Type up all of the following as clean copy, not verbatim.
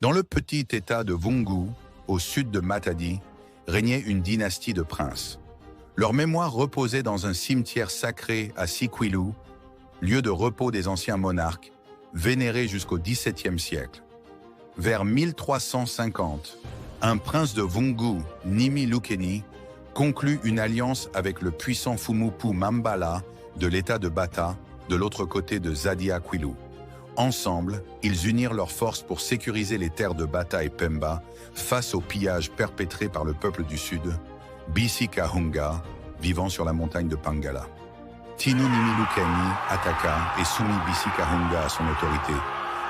Dans le petit état de Vungu, au sud de Matadi, régnait une dynastie de princes. Leur mémoire reposait dans un cimetière sacré à Sikwilu, lieu de repos des anciens monarques, vénéré jusqu'au XVIIe siècle. Vers 1350, un prince de Vungu, Nimi Lukeni, conclut une alliance avec le puissant Fumupu Mambala de l'état de Bata, de l'autre côté de Zadia-Kwilu. Ensemble, ils unirent leurs forces pour sécuriser les terres de Bata et Pemba face aux pillages perpétrés par le peuple du Sud, Bisikahunga, vivant sur la montagne de Pangala. Tinu Nimi Lukeni attaqua et soumit Bisikahunga à son autorité,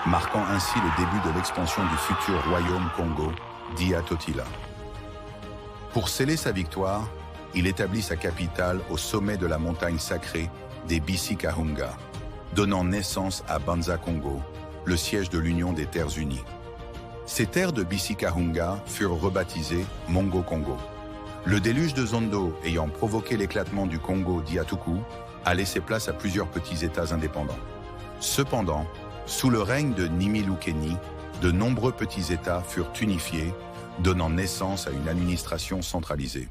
marquant ainsi le début de l'expansion du futur royaume Congo, dit Totila. Pour sceller sa victoire, il établit sa capitale au sommet de la montagne sacrée des Bisikahunga, donnant naissance à Banza Congo, le siège de l'Union des Terres Unies. Ces terres de Bisikahunga furent rebaptisées Mongo-Congo. Le déluge de Zondo ayant provoqué l'éclatement du Congo d'Iatuku a laissé place à plusieurs petits États indépendants. Cependant, sous le règne de Nimi Lukeni, de nombreux petits États furent unifiés, donnant naissance à une administration centralisée.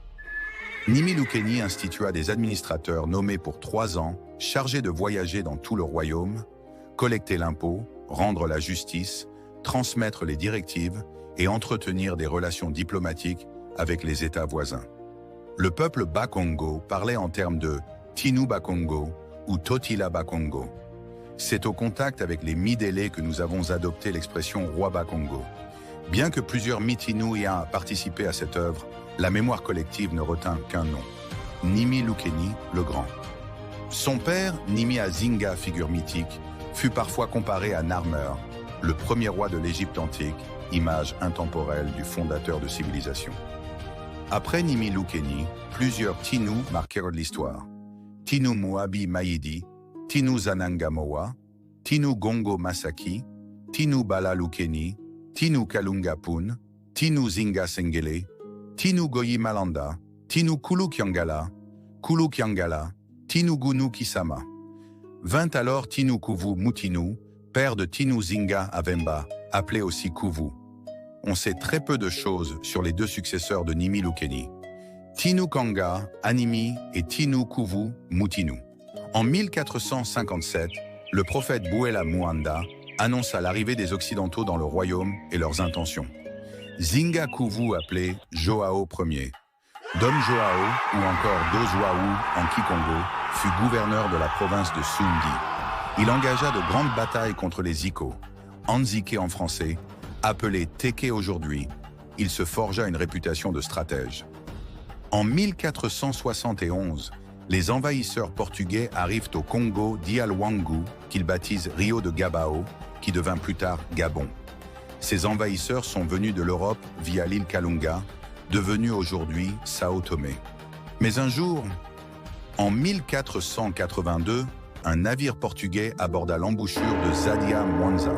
Nimi Lukeni institua des administrateurs nommés pour 3 ans, chargés de voyager dans tout le royaume, collecter l'impôt, rendre la justice, transmettre les directives et entretenir des relations diplomatiques avec les États voisins. Le peuple Bakongo parlait en termes de Tinu Bakongo ou Totila Bakongo. C'est au contact avec les Midélé que nous avons adopté l'expression Roi Bakongo. Bien que plusieurs Mitinu aient participé à cette œuvre, la mémoire collective ne retint qu'un nom, Nimi Lukeni le Grand. Son père, Nimi Azinga, figure mythique, fut parfois comparé à Narmer, le premier roi de l'Égypte antique, image intemporelle du fondateur de civilisation. Après Nimi Lukeni, plusieurs Tinu marquèrent l'histoire. Tinu Muabi Maïdi, Tinu Zananga Moa, Tinu Gongo Masaki, Tinu Bala Lukeni, Tinu Kalunga Pun, Tinu Zinga Sengele, Tinu Goyi Malanda, Tinu Kulu Kyangala, Tinu Gunu Kisama. Vint alors Tinu Kuvu Mutinu, père de Tinu Zinga Avemba, appelé aussi Kuvu. On sait très peu de choses sur les 2 successeurs de Nimi Lukeni, Tinu Kanga, Animi et Tinu Kuvu Mutinu. En 1457, le prophète Bouela Muanda annonça l'arrivée des Occidentaux dans le royaume et leurs intentions. Zinga Kuvu, appelé Joao Ier, Dom Joao ou encore Dozoaou en Kikongo, fut gouverneur de la province de Sungi. Il engagea de grandes batailles contre les Iko, Anzike en français, appelé Teke aujourd'hui. Il se forgea une réputation de stratège. En 1471, les envahisseurs portugais arrivent au Congo d'Ialwangu, qu'ils baptisent Rio de Gabao, qui devint plus tard Gabon. Ces envahisseurs sont venus de l'Europe via l'île Kalunga, devenue aujourd'hui Sao Tomé. Mais un jour, en 1482, un navire portugais aborda l'embouchure de Zadia Mwanza,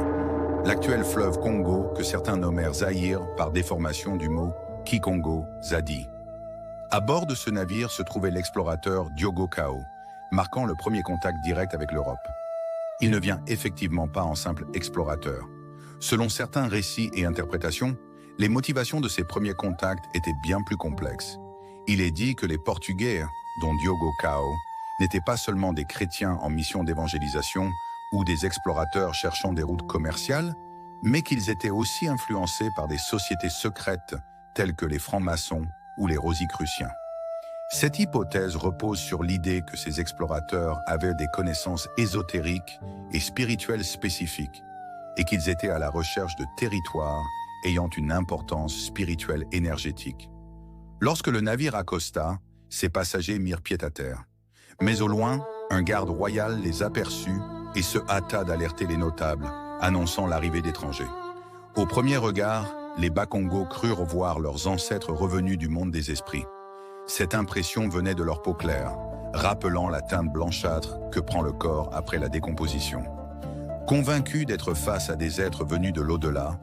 l'actuel fleuve Congo que certains nommèrent Zaïre par déformation du mot Kikongo Zadi. À bord de ce navire se trouvait l'explorateur Diogo Cao, marquant le premier contact direct avec l'Europe. Il ne vient effectivement pas en simple explorateur. Selon certains récits et interprétations, les motivations de ces premiers contacts étaient bien plus complexes. Il est dit que les Portugais, dont Diogo Cao, n'étaient pas seulement des chrétiens en mission d'évangélisation ou des explorateurs cherchant des routes commerciales, mais qu'ils étaient aussi influencés par des sociétés secrètes telles que les francs-maçons ou les rosicruciens. Cette hypothèse repose sur l'idée que ces explorateurs avaient des connaissances ésotériques et spirituelles spécifiques et qu'ils étaient à la recherche de territoires ayant une importance spirituelle énergétique. Lorsque le navire accosta, ses passagers mirent pied à terre. Mais au loin, un garde royal les aperçut et se hâta d'alerter les notables, annonçant l'arrivée d'étrangers. Au premier regard, les Bakongo crurent voir leurs ancêtres revenus du monde des esprits. Cette impression venait de leur peau claire, rappelant la teinte blanchâtre que prend le corps après la décomposition. Convaincus d'être face à des êtres venus de l'au-delà,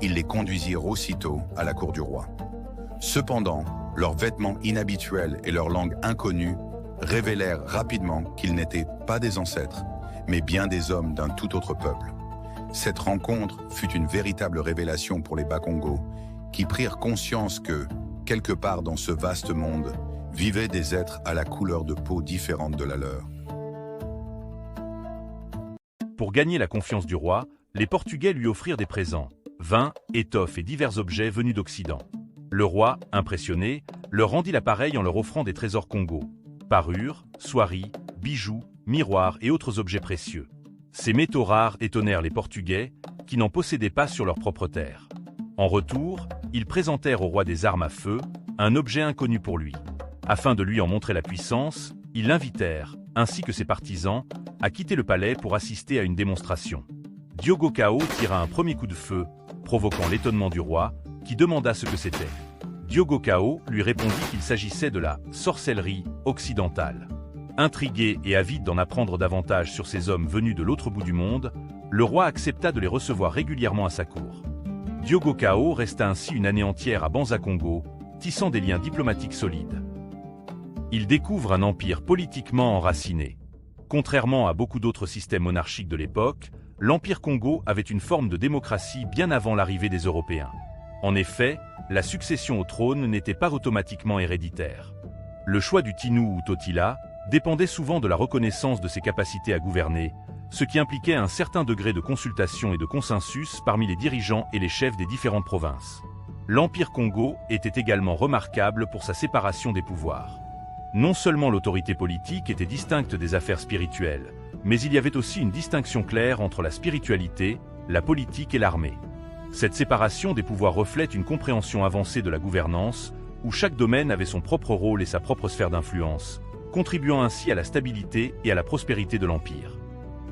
ils les conduisirent aussitôt à la cour du roi. Cependant, leurs vêtements inhabituels et leur langue inconnue révélèrent rapidement qu'ils n'étaient pas des ancêtres, mais bien des hommes d'un tout autre peuple. Cette rencontre fut une véritable révélation pour les Bakongo, qui prirent conscience que, quelque part dans ce vaste monde, vivaient des êtres à la couleur de peau différente de la leur. Pour gagner la confiance du roi, les Portugais lui offrirent des présents, vins, étoffes et divers objets venus d'Occident. Le roi, impressionné, leur rendit l'appareil en leur offrant des trésors Congo, parures, soieries, bijoux, miroirs et autres objets précieux. Ces métaux rares étonnèrent les Portugais, qui n'en possédaient pas sur leur propre terre. En retour, ils présentèrent au roi des armes à feu, un objet inconnu pour lui. Afin de lui en montrer la puissance, ils l'invitèrent, ainsi que ses partisans, à quitter le palais pour assister à une démonstration. Diogo Cao tira un premier coup de feu, provoquant l'étonnement du roi, qui demanda ce que c'était. Diogo Cao lui répondit qu'il s'agissait de la sorcellerie occidentale. Intrigué et avide d'en apprendre davantage sur ces hommes venus de l'autre bout du monde, le roi accepta de les recevoir régulièrement à sa cour. Diogo Cao resta ainsi une année entière à Banza-Congo, tissant des liens diplomatiques solides. Il découvre un empire politiquement enraciné. Contrairement à beaucoup d'autres systèmes monarchiques de l'époque, l'Empire Congo avait une forme de démocratie bien avant l'arrivée des Européens. En effet, la succession au trône n'était pas automatiquement héréditaire. Le choix du Tinou ou Totila dépendait souvent de la reconnaissance de ses capacités à gouverner, ce qui impliquait un certain degré de consultation et de consensus parmi les dirigeants et les chefs des différentes provinces. L'Empire Congo était également remarquable pour sa séparation des pouvoirs. Non seulement l'autorité politique était distincte des affaires spirituelles, mais il y avait aussi une distinction claire entre la spiritualité, la politique et l'armée. Cette séparation des pouvoirs reflète une compréhension avancée de la gouvernance, où chaque domaine avait son propre rôle et sa propre sphère d'influence, contribuant ainsi à la stabilité et à la prospérité de l'Empire.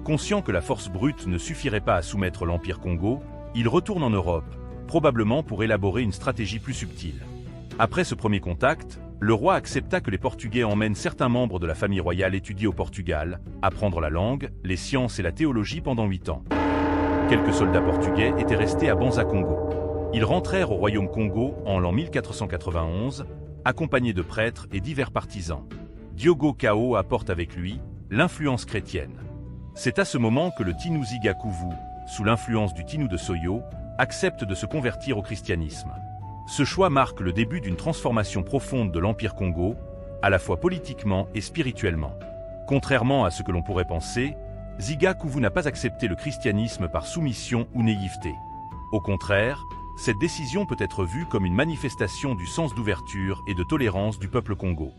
Conscient que la force brute ne suffirait pas à soumettre l'Empire Congo, il retourne en Europe, probablement pour élaborer une stratégie plus subtile. Après ce premier contact, le roi accepta que les Portugais emmènent certains membres de la famille royale étudier au Portugal, apprendre la langue, les sciences et la théologie pendant 8 ans. Quelques soldats portugais étaient restés à Banza-Congo. Ils rentrèrent au royaume Congo en l'an 1491, accompagnés de prêtres et divers partisans. Diogo Cao apporte avec lui l'influence chrétienne. C'est à ce moment que le Tinou Ziga Kuvu, sous l'influence du Tinou de Soyo, accepte de se convertir au christianisme. Ce choix marque le début d'une transformation profonde de l'Empire Congo, à la fois politiquement et spirituellement. Contrairement à ce que l'on pourrait penser, Ziga Kuvu n'a pas accepté le christianisme par soumission ou naïveté. Au contraire, cette décision peut être vue comme une manifestation du sens d'ouverture et de tolérance du peuple Congo.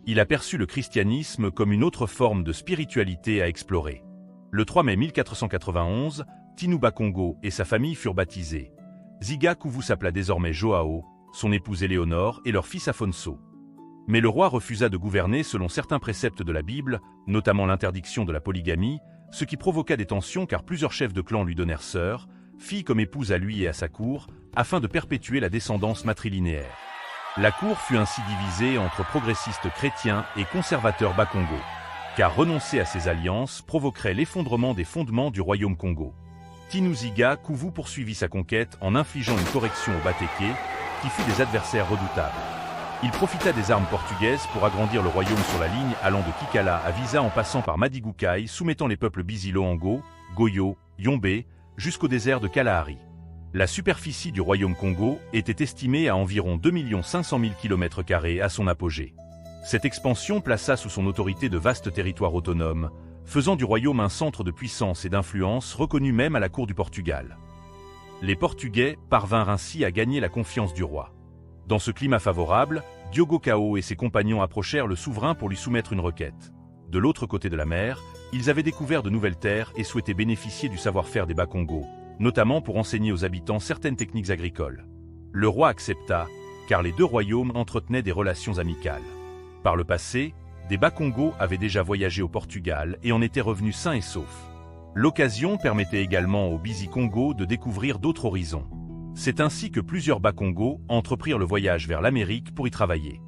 Il a perçu le christianisme comme une autre forme de spiritualité à explorer. Le 3 mai 1491, Tinou Bakongo et sa famille furent baptisés. Ziga Kuvu s'appela désormais Joao, son épouse Éléonore et leur fils Afonso. Mais le roi refusa de gouverner selon certains préceptes de la Bible, notamment l'interdiction de la polygamie, ce qui provoqua des tensions car plusieurs chefs de clan lui donnèrent sœur, fille comme épouse à lui et à sa cour, afin de perpétuer la descendance matrilinéaire. La cour fut ainsi divisée entre progressistes chrétiens et conservateurs Bakongo, car renoncer à ces alliances provoquerait l'effondrement des fondements du royaume Congo. Tinou Ziga Kuvu poursuivit sa conquête en infligeant une correction aux Bateke, qui fut des adversaires redoutables. Il profita des armes portugaises pour agrandir le royaume sur la ligne allant de Kikala à Visa en passant par Madigukai, soumettant les peuples Bizilo-Ango, Goyo, Yombe, jusqu'au désert de Kalahari. La superficie du royaume Congo était estimée à environ 2 500 000 km² à son apogée. Cette expansion plaça sous son autorité de vastes territoires autonomes, faisant du royaume un centre de puissance et d'influence reconnu même à la cour du Portugal. Les Portugais parvinrent ainsi à gagner la confiance du roi. Dans ce climat favorable, Diogo Cao et ses compagnons approchèrent le souverain pour lui soumettre une requête. De l'autre côté de la mer, ils avaient découvert de nouvelles terres et souhaitaient bénéficier du savoir-faire des Bakongo, notamment pour enseigner aux habitants certaines techniques agricoles. Le roi accepta, car les deux royaumes entretenaient des relations amicales. Par le passé, des Bakongo avaient déjà voyagé au Portugal et en étaient revenus sains et saufs. L'occasion permettait également aux Bisi-Congo de découvrir d'autres horizons. C'est ainsi que plusieurs Bakongo entreprirent le voyage vers l'Amérique pour y travailler.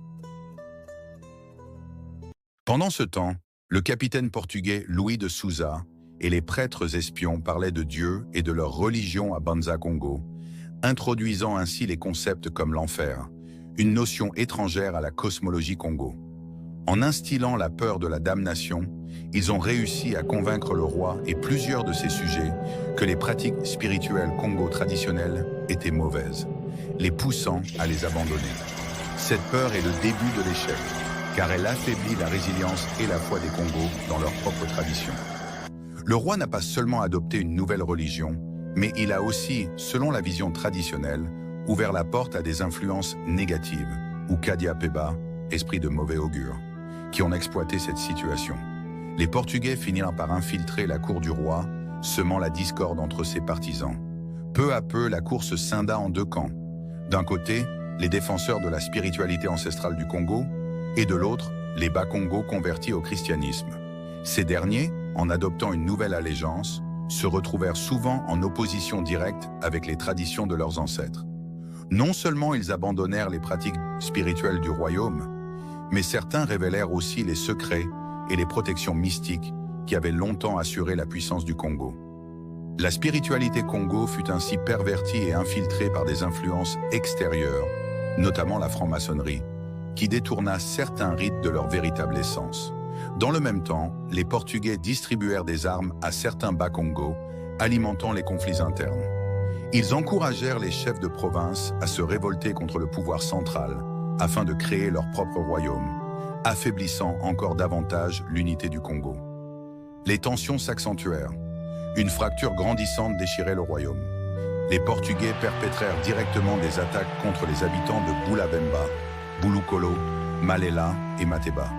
Pendant ce temps, le capitaine portugais Louis de Souza et les prêtres espions parlaient de Dieu et de leur religion à Banza-Congo, introduisant ainsi les concepts comme l'enfer, une notion étrangère à la cosmologie Congo. En instillant la peur de la damnation, Ils ont réussi à convaincre le roi et plusieurs de ses sujets que les pratiques spirituelles Congo traditionnelles étaient mauvaises, les poussant à les abandonner. Cette peur est le début de l'échec, car elle affaiblit la résilience et la foi des Congos dans leur propre tradition. Le roi n'a pas seulement adopté une nouvelle religion, mais il a aussi, selon la vision traditionnelle, ouvert la porte à des influences négatives, ou Kadiapeba, esprit de mauvais augure, qui ont exploité cette situation. Les Portugais finirent par infiltrer la cour du roi, semant la discorde entre ses partisans. Peu à peu, la cour se scinda en deux camps. D'un côté, les défenseurs de la spiritualité ancestrale du Congo, et de l'autre, les Bakongo convertis au christianisme. Ces derniers, en adoptant une nouvelle allégeance, se retrouvèrent souvent en opposition directe avec les traditions de leurs ancêtres. Non seulement ils abandonnèrent les pratiques spirituelles du royaume, mais certains révélèrent aussi les secrets et les protections mystiques qui avaient longtemps assuré la puissance du Congo. La spiritualité Congo fut ainsi pervertie et infiltrée par des influences extérieures, notamment la franc-maçonnerie, qui détourna certains rites de leur véritable essence. Dans le même temps, les Portugais distribuèrent des armes à certains Bakongo, alimentant les conflits internes. Ils encouragèrent les chefs de province à se révolter contre le pouvoir central afin de créer leur propre royaume, affaiblissant encore davantage l'unité du Congo. Les tensions s'accentuèrent. Une fracture grandissante déchirait le royaume. Les Portugais perpétrèrent directement des attaques contre les habitants de Boulabemba, Bulukolo, Malela et Mateba.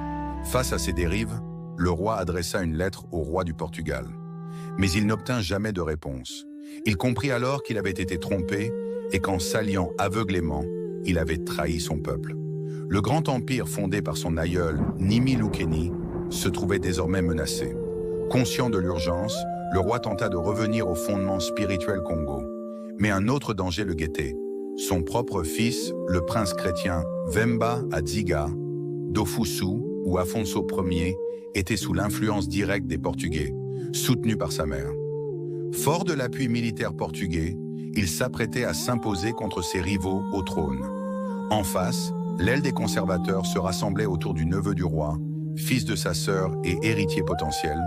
Face à ces dérives, le roi adressa une lettre au roi du Portugal. Mais il n'obtint jamais de réponse. Il comprit alors qu'il avait été trompé et qu'en s'alliant aveuglément, il avait trahi son peuple. Le grand empire fondé par son aïeul, Nimi Lukeni, se trouvait désormais menacé. Conscient de l'urgence, le roi tenta de revenir au fondement spirituel Congo. Mais un autre danger le guettait. Son propre fils, le prince chrétien Vemba Adziga, Dofusu ou Afonso Ier, était sous l'influence directe des Portugais, soutenu par sa mère. Fort de l'appui militaire portugais, il s'apprêtait à s'imposer contre ses rivaux au trône. En face, l'aile des conservateurs se rassemblait autour du neveu du roi, fils de sa sœur et héritier potentiel,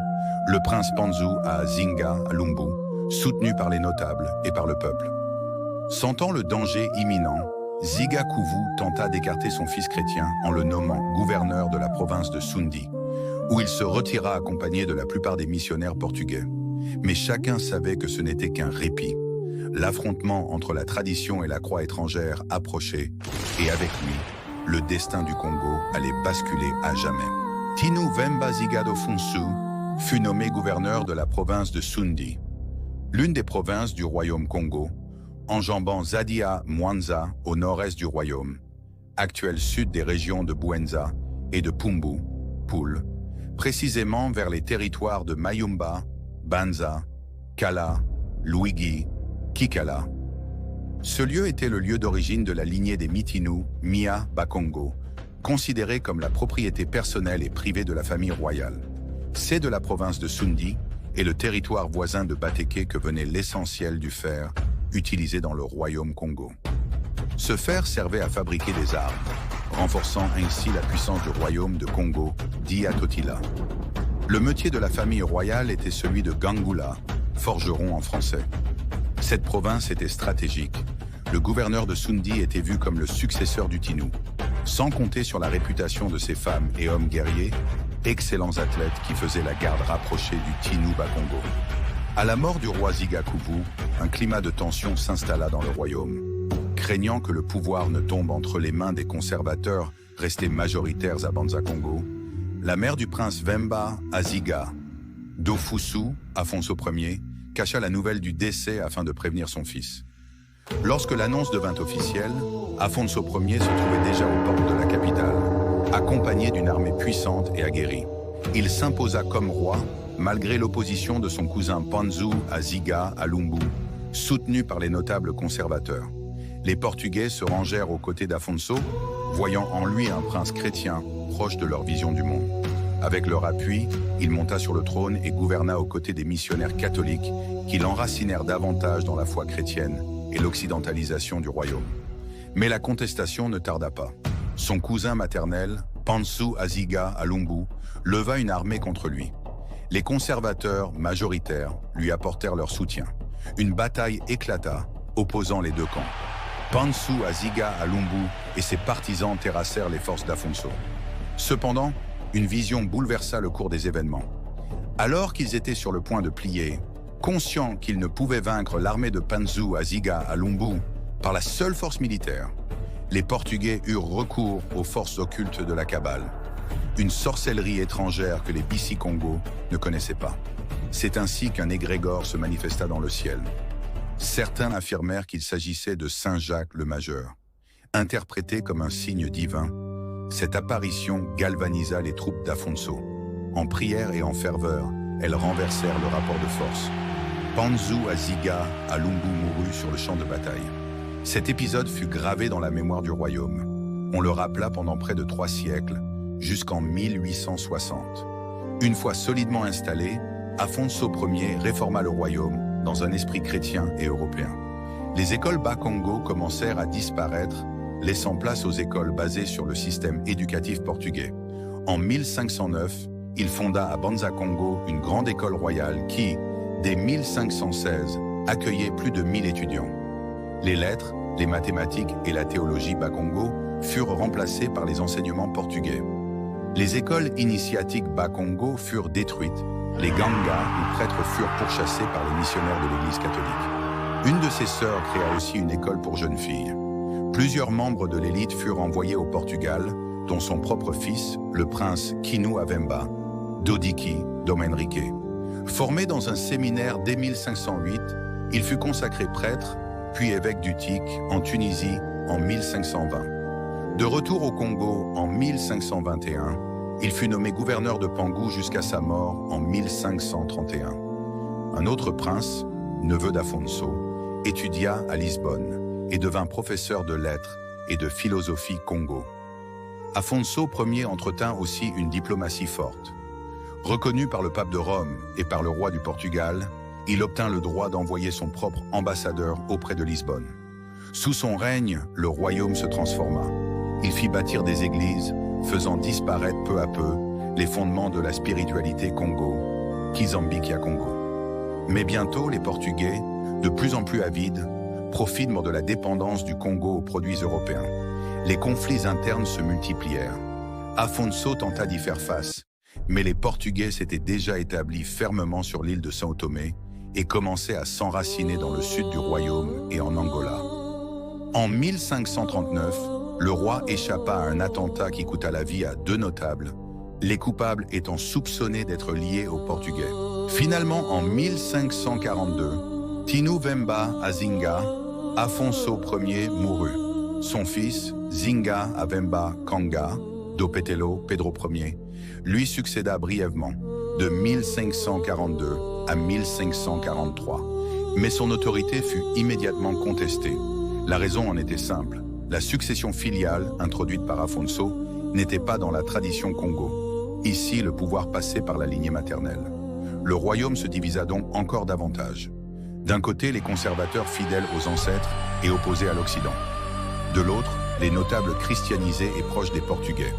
le prince Panzu à Zinga, à Lumbu, soutenu par les notables et par le peuple. Sentant le danger imminent, Ziga Kuvu tenta d'écarter son fils chrétien en le nommant gouverneur de la province de Sundi, où il se retira accompagné de la plupart des missionnaires portugais. Mais chacun savait que ce n'était qu'un répit. L'affrontement entre la tradition et la croix étrangère approchait, et avec lui, le destin du Congo allait basculer à jamais. Tinu Vemba Ziga Dofunsu fut nommé gouverneur de la province de Sundi, l'une des provinces du royaume Congo, enjambant Zadia Mwanza au nord-est du royaume, actuel sud des régions de Buenza et de Pumbu, Poul, précisément vers les territoires de Mayumba, Banza, Kala, Luigi, Kikala. Ce lieu était le lieu d'origine de la lignée des Mitinu, Mia Bakongo, considérée comme la propriété personnelle et privée de la famille royale. C'est de la province de Sundi et le territoire voisin de Bateke que venait l'essentiel du fer utilisé dans le royaume Congo. Ce fer servait à fabriquer des armes, renforçant ainsi la puissance du royaume de Congo, dit à Totila. Le métier de la famille royale était celui de Gangula, forgeron en français. Cette province était stratégique. Le gouverneur de Sundi était vu comme le successeur du Tinu, sans compter sur la réputation de ses femmes et hommes guerriers, excellents athlètes qui faisaient la garde rapprochée du Tinu Bakongo. À la mort du roi Ziga Kuvu, un climat de tension s'installa dans le royaume. Craignant que le pouvoir ne tombe entre les mains des conservateurs restés majoritaires à Banza Congo, la mère du prince Vemba Aziga, Dofusu, Afonso Ier, cacha la nouvelle du décès afin de prévenir son fils. Lorsque l'annonce devint officielle, Afonso Ier se trouvait déjà aux portes de la capitale, accompagné d'une armée puissante et aguerrie. Il s'imposa comme roi, malgré l'opposition de son cousin Panzu à Ziga, à Lumbu, soutenu par les notables conservateurs. Les Portugais se rangèrent aux côtés d'Afonso, voyant en lui un prince chrétien proche de leur vision du monde. Avec leur appui, il monta sur le trône et gouverna aux côtés des missionnaires catholiques qui l'enracinèrent davantage dans la foi chrétienne et l'occidentalisation du royaume. Mais la contestation ne tarda pas. Son cousin maternel, Panzu Aziga à Lumbu, leva une armée contre lui. Les conservateurs, majoritaires, lui apportèrent leur soutien. Une bataille éclata, opposant les deux camps. Pansu Aziga à Lumbu et ses partisans terrassèrent les forces d'Afonso. Cependant, une vision bouleversa le cours des événements. Alors qu'ils étaient sur le point de plier, conscients qu'ils ne pouvaient vaincre l'armée de Pansu Aziga à Lumbu par la seule force militaire, les Portugais eurent recours aux forces occultes de la Kabbale, une sorcellerie étrangère que les Bisi-Congos ne connaissaient pas. C'est ainsi qu'un égrégore se manifesta dans le ciel. Certains affirmèrent qu'il s'agissait de Saint Jacques le Majeur. Interprété comme un signe divin, cette apparition galvanisa les troupes d'Afonso. En prière et en ferveur, elles renversèrent le rapport de force. Pansu Aziga à Lumbu mourut sur le champ de bataille. Cet épisode fut gravé dans la mémoire du royaume. On le rappela pendant près de 3 siècles, jusqu'en 1860. Une fois solidement installé, Afonso Ier réforma le royaume dans un esprit chrétien et européen. Les écoles Bakongo commencèrent à disparaître, laissant place aux écoles basées sur le système éducatif portugais. En 1509, il fonda à Banza-Congo une grande école royale qui, dès 1516, accueillait plus de 1000 étudiants. Les lettres, les mathématiques et la théologie Bakongo furent remplacées par les enseignements portugais. Les écoles initiatiques Bakongo furent détruites. Les gangas ou prêtres furent pourchassés par les missionnaires de l'Église catholique. Une de ses sœurs créa aussi une école pour jeunes filles. Plusieurs membres de l'élite furent envoyés au Portugal, dont son propre fils, le prince Kinu Avemba, Dodiki Dom Henrique. Formé dans un séminaire dès 1508, il fut consacré prêtre, puis évêque d'Utique en Tunisie en 1520. De retour au Congo en 1521, il fut nommé gouverneur de Pangou jusqu'à sa mort en 1531. Un autre prince, neveu d'Afonso, étudia à Lisbonne et devint professeur de lettres et de philosophie Congo. Afonso Ier entretint aussi une diplomatie forte. Reconnu par le pape de Rome et par le roi du Portugal, il obtint le droit d'envoyer son propre ambassadeur auprès de Lisbonne. Sous son règne, le royaume se transforma. Il fit bâtir des églises, faisant disparaître peu à peu les fondements de la spiritualité Congo, Kizambiki à Congo. Mais bientôt, les Portugais, de plus en plus avides, profitent de la dépendance du Congo aux produits européens. Les conflits internes se multiplièrent. Afonso tenta d'y faire face, mais les Portugais s'étaient déjà établis fermement sur l'île de São Tomé et commençaient à s'enraciner dans le sud du royaume et en Angola. En 1539, le roi échappa à un attentat qui coûta la vie à 2 notables, les coupables étant soupçonnés d'être liés aux Portugais. Finalement, en 1542, Tinu Vemba Azinga, Afonso Ier mourut. Son fils, Zinga Avemba Kanga, Dopetelo Pedro Ier, lui succéda brièvement, de 1542 à 1543. Mais son autorité fut immédiatement contestée. La raison en était simple. La succession filiale, introduite par Afonso, n'était pas dans la tradition Congo. Ici, le pouvoir passait par la lignée maternelle. Le royaume se divisa donc encore davantage. D'un côté, les conservateurs fidèles aux ancêtres et opposés à l'Occident. De l'autre, les notables christianisés et proches des Portugais.